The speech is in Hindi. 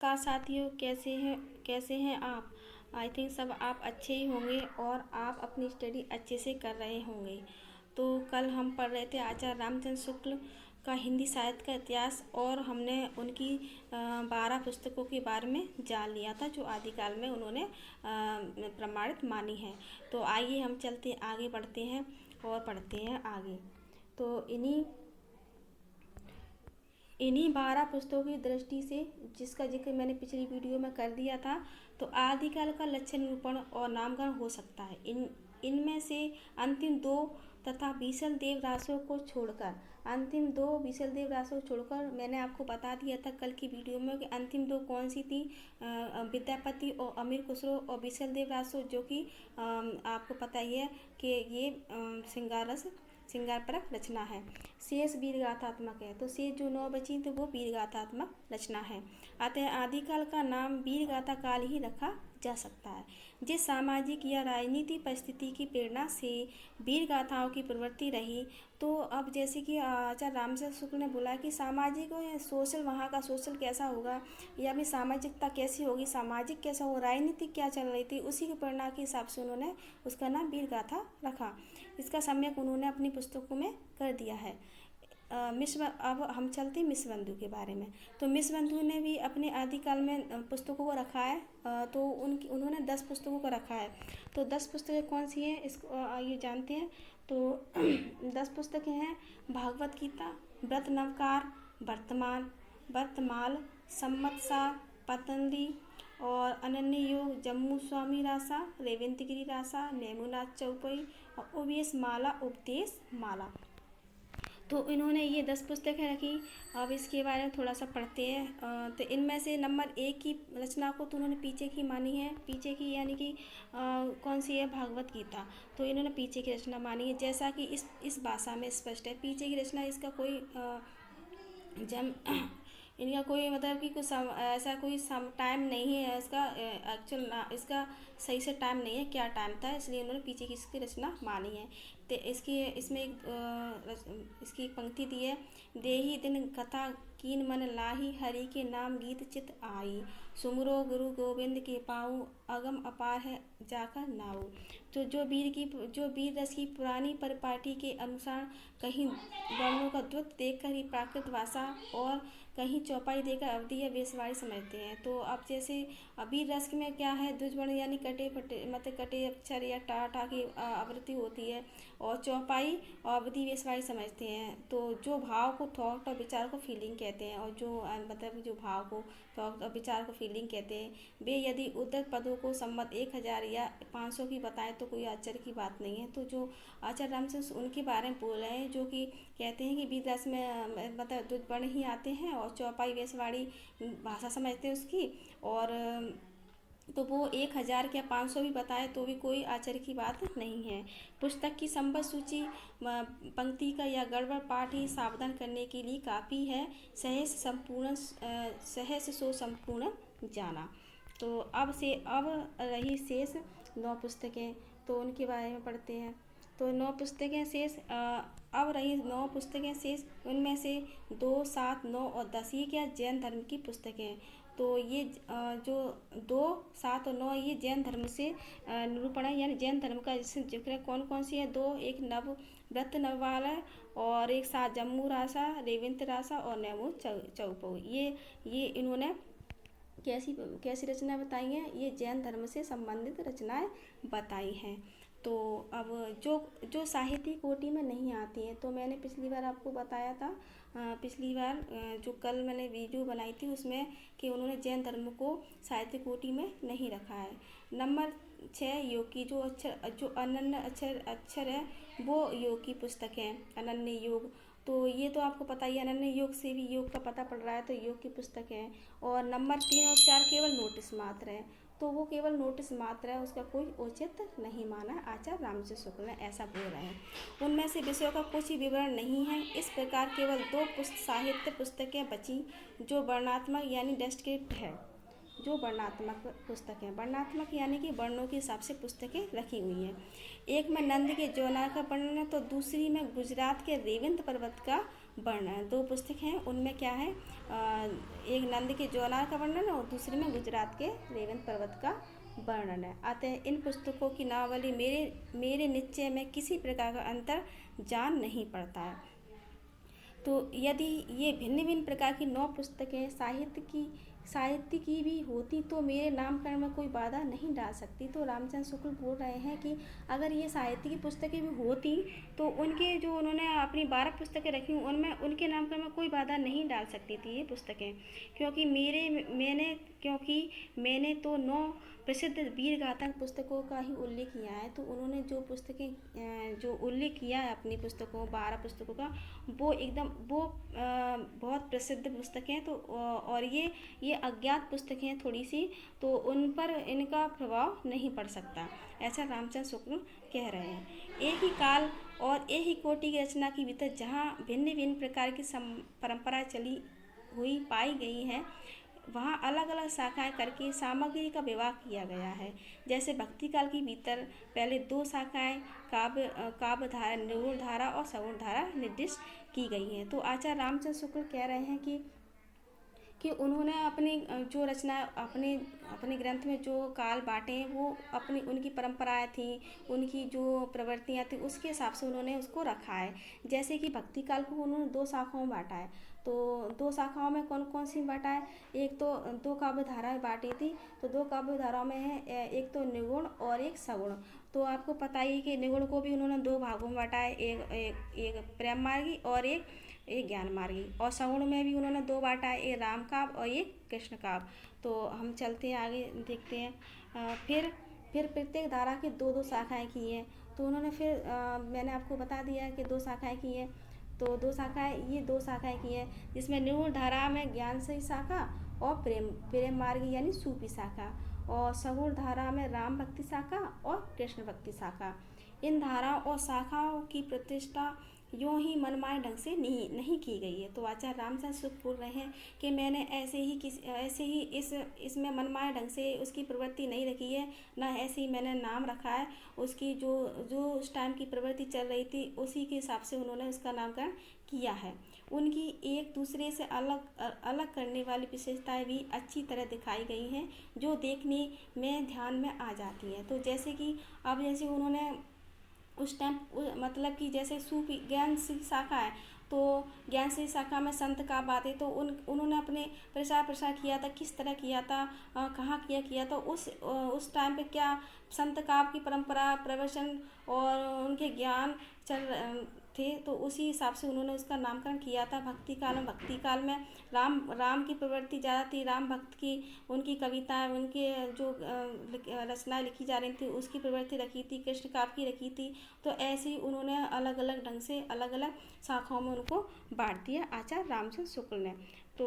नमस्कार साथियों, कैसे हैं आप। आई थिंक सब आप अच्छे ही होंगे और आप अपनी स्टडी अच्छे से कर रहे होंगे। तो कल हम पढ़ रहे थे आचार्य रामचंद्र शुक्ल का हिंदी साहित्य का इतिहास और हमने उनकी 12 पुस्तकों के बारे में जान लिया था जो आदिकाल में उन्होंने प्रमाणित मानी है। तो आइए हम चलते आगे बढ़ते हैं और पढ़ते हैं आगे। तो इन्हीं 12 पुस्तकों की दृष्टि से, जिसका जिक्र मैंने पिछली वीडियो में कर दिया था, तो आदिकाल का लक्षण निरूपण और नामकरण हो सकता है। इनमें से अंतिम दो तथा बीसल देव रासों को छोड़कर मैंने आपको बता दिया था कल की वीडियो में कि अंतिम दो कौन सी थी। विद्यापति और अमीर खुसरो और बीसल देव रासो, जो कि आपको पता ही है कि ये श्रृंगारपरक रचना है। शेष वीर गाथात्मक है। तो शेष जो 9 बची तो वो वीर गाथात्मक रचना है। अतः आदिकाल का नाम वीर गाथा काल ही रखा जा सकता है। जिस सामाजिक या राजनीतिक परिस्थिति की प्रेरणा से वीर गाथाओं की प्रवृत्ति रही, तो अब जैसे कि आचार्य रामचंद्र शुक्ल ने बोला कि सामाजिक और सोशल, वहाँ का सोशल कैसा होगा या भी सामाजिकता कैसी होगी, सामाजिक कैसा हो, राजनीतिक क्या चल रही थी, उसी की प्रेरणा के हिसाब से उन्होंने उसका नाम वीर गाथा रखा। इसका सम्यक उन्होंने अपनी पुस्तकों में कर दिया है। अब हम चलते हैं मिश्रबंधु के बारे में। तो मिश्रबंधु ने भी अपने आदिकाल में पुस्तकों को रखा है। तो उन्होंने 10 पुस्तकों को रखा है। तो 10 पुस्तकें कौन सी हैं, इसको आइए जानते हैं। तो 10 पुस्तकें हैं भागवत गीता, व्रत नवकार, वर्तमान, सम्मतसार, पतंजलि और अनन्य योग, जम्मू स्वामी रासा, रेवंतगिरी रासा, नेमुनाथ चौपई और उपदेश माला। तो इन्होंने ये 10 पुस्तकें रखी। अब इसके बारे में थोड़ा सा पढ़ते हैं। तो इनमें से नंबर 1 की रचना को तो उन्होंने पीछे की मानी है। पीछे की यानी कि कौन सी है, भागवत गीता। तो इन्होंने पीछे की रचना मानी है, जैसा कि इस भाषा में स्पष्ट है। पीछे की रचना, इसका कोई इनका कोई मतलब कि कुछ ऐसा कोई टाइम नहीं है इसका, एक्चुअल इसका सही से टाइम नहीं है, क्या टाइम था, इसलिए उन्होंने पीछे की इसकी रचना मानी है। तो इसमें इसकी एक पंक्ति दी है, देही दिन कथा कीन मन लाही, हरि के नाम गीत चित आई, सुमरो गुरु गोविंद के पाऊँ, अगम अपार है जाकर नाऊ। तो जो वीर रस की पुरानी परिपाटी के अनुसार कहीं वर्णों का द्वत देखकर ही प्राकृत भाषा और कहीं चौपाई देकर अवधि या वेशवाड़ी समझते हैं। तो अब जैसे वीर रस में क्या है, द्विजवर्ण यानी कटे फटे मतलब कटे अक्षर या टा की आवृत्ति होती है, और चौपाई और अवधि वेशवाड़ी समझते हैं। तो जो भाव को थॉट और विचार को फीलिंग कहते हैं, और जो मतलब जो भाव को थॉट और विचार को फीलिंग कहते हैं, वे यदि उद्धत पदों को सम्मत 1000 या 500 की बताएं तो कोई आश्चर्य की बात नहीं है। तो जो आचार्य रामचंद्र उनके बारे में बोल रहे हैं, जो कि कहते हैं कि वीर रस में मतलब द्विजवर्ण ही आते हैं और चौपाई वेशवाड़ी भाषा समझते हैं उसकी, और तो वो 1000 या 500 भी बताए तो भी कोई आश्चर्य की बात नहीं है। पुस्तक की संबद्ध सूची पंक्ति का या गड़बड़ पाठ ही सावधान करने के लिए काफ़ी है। सहस सो संपूर्ण जाना। तो अब रही शेष 9 पुस्तकें, तो उनके बारे में पढ़ते हैं। तो 9 पुस्तकें शेष, अब रही 9 पुस्तकें शेष। उनमें से 2, 7, 9 और 10 ये क्या जैन धर्म की पुस्तकें हैं। तो ये जो 2, 7 और 9 ये जैन धर्म से निरूपण है, यानी जैन धर्म का जिससे जिक्र है। कौन सी है, 2, एक व्रत नववार और एक 7 जम्मू रासा, रेवंत रासा और नेमू चौपऊ। ये इन्होंने कैसी रचना बताई हैं, ये जैन धर्म से संबंधित रचनाएं बताई हैं। तो अब जो साहित्य कोटि में नहीं आती हैं, तो मैंने पिछली बार आपको बताया था, पिछली बार जो कल मैंने वीडियो बनाई थी उसमें, कि उन्होंने जैन धर्म को साहित्य कोटि में नहीं रखा है। नंबर 6 योग की जो अनन्य अक्षर है, वो योग की पुस्तक है, अनन्य योग। तो ये तो आपको पता ही है, अनन्य योग से भी योग का पता पड़ रहा है, तो योग की पुस्तक है। और नंबर 3 और 4 केवल नोटिस मात्र है, तो वो केवल नोटिस मात्र है, उसका कोई औचित्य नहीं माना आचार्य रामचंद्र शुक्ल ने, ऐसा बोल रहे हैं। उनमें से विषयों का कुछ ही विवरण नहीं है। इस प्रकार केवल 2 साहित्य पुस्तकें बची जो वर्णात्मक यानी डिस्क्रिप्ट है। जो वर्णात्मक पुस्तकें, वर्णात्मक यानी कि वर्णों के हिसाब से पुस्तकें रखी हुई हैं। एक में नंद के जौनार का वर्णन है, तो दूसरी में गुजरात के रेवंत पर्वत का वर्णन। दो पुस्तक हैं, उनमें क्या है, एक नंद के ज्वालार का वर्णन है और दूसरे में गुजरात के रेवंत पर्वत का वर्णन है। अतः इन पुस्तकों की नावली मेरे निश्चय में किसी प्रकार का अंतर जान नहीं पड़ता है। तो यदि ये भिन्न भिन्न प्रकार की 9 पुस्तकें साहित्य की भी होती तो मेरे नामकरण में कोई बाधा नहीं डाल सकती। तो रामचंद्र शुक्ल बोल रहे हैं कि अगर ये साहित्य की पुस्तकें भी होती तो उनके जो उन्होंने अपनी 12 पुस्तकें रखी उनमें उनके नामकरण में कोई बाधा नहीं डाल सकती थी ये पुस्तकें, क्योंकि मैंने तो 9 प्रसिद्ध वीर गाथा पुस्तकों का ही उल्लेख किया है। तो उन्होंने जो पुस्तकें जो उल्लेख किया है अपनी पुस्तकों 12 पुस्तकों का, वो बहुत प्रसिद्ध पुस्तकें हैं। तो और ये अज्ञात पुस्तकें हैं थोड़ी सी, तो उन पर इनका प्रभाव नहीं पड़ सकता, ऐसा रामचंद्र शुक्ल कह रहे हैं। एक ही काल और एक ही कोटि की रचना के भीतर जहाँ भिन्न भिन्न प्रकार की परंपरा चली हुई पाई गई है, वहाँ अलग अलग शाखाएं करके सामग्री का विभाग किया गया है। जैसे भक्ति काल के भीतर पहले 2 शाखाएं काव्य धारा, निर्गुण धारा और सगुण धारा निर्दिष्ट की गई हैं। तो आचार्य रामचंद्र शुक्ल कह रहे हैं कि उन्होंने अपनी जो रचना अपने ग्रंथ में जो काल बांटे हैं वो उनकी परंपराएं थी, उनकी जो प्रवृत्तियां थी उसके हिसाब से उन्होंने उसको रखा है। जैसे कि भक्ति काल को उन्होंने 2 शाखाओं में बांटा है। तो 2 शाखाओं में कौन कौन सी बांटा है, एक तो 2 काव्य धाराएं बांटी थी। तो 2 काव्य धाराओं में है एक तो निर्गुण और एक सगुण। तो आपको पता ही कि निर्गुण को भी उन्होंने 2 भागों में बांटा है, एक प्रेम मार्गी और एक ज्ञान मार्गी। और सगुण में भी उन्होंने 2 बांटा है, एक राम काव्य और एक कृष्ण काव्य। तो हम चलते हैं आगे, देखते हैं। फिर प्रत्येक धारा की 2-2 शाखाएं की हैं। तो उन्होंने फिर मैंने आपको बता दिया कि 2 शाखाएं की हैं। तो 2 शाखाएं की हैं, जिसमें निर्गुण धारा में ज्ञान से शाखा और प्रेम मार्गी यानी सूफी शाखा, और सगुण धारा में राम भक्ति शाखा और कृष्ण भक्ति शाखा। इन धाराओं और शाखाओं की प्रतिष्ठा यूँ ही मनमाने ढंग से नहीं की गई है। तो आचार्य रामचंद्र शुक्ल बोल रहे हैं कि मैंने ऐसे ही इसमें मनमाने ढंग से उसकी प्रवृत्ति नहीं रखी है, ना ऐसे ही मैंने नाम रखा है। उसकी जो उस टाइम की प्रवृत्ति चल रही थी उसी के हिसाब से उन्होंने उसका नामकरण किया है। उनकी एक दूसरे से अलग करने वाली विशेषताएं भी अच्छी तरह दिखाई गई हैं, जो देखने में ध्यान में आ जाती हैं। तो जैसे कि अब जैसे उन्होंने उस टाइम मतलब कि जैसे सूफी ज्ञान की शाखा है, तो ज्ञान की शाखा में संत का बातें, तो उन्होंने अपने प्रसार किया था, किस तरह किया था, कहाँ किया था, उस टाइम पे क्या संत काव्य की परंपरा प्रवचन और उनके ज्ञान थे, तो उसी हिसाब से उन्होंने उसका नामकरण किया था। भक्ति काल में राम की प्रवृत्ति ज़्यादा थी, राम भक्त की उनकी कविताएं, उनके जो रचनाएं लिखी जा रही थी उसकी प्रवृत्ति रखी थी, कृष्ण काव्य की रखी थी। तो ऐसे ही उन्होंने अलग अलग ढंग से अलग अलग शाखाओं में उनको बांट दिया आचार्य रामचंद्र शुक्ल ने। तो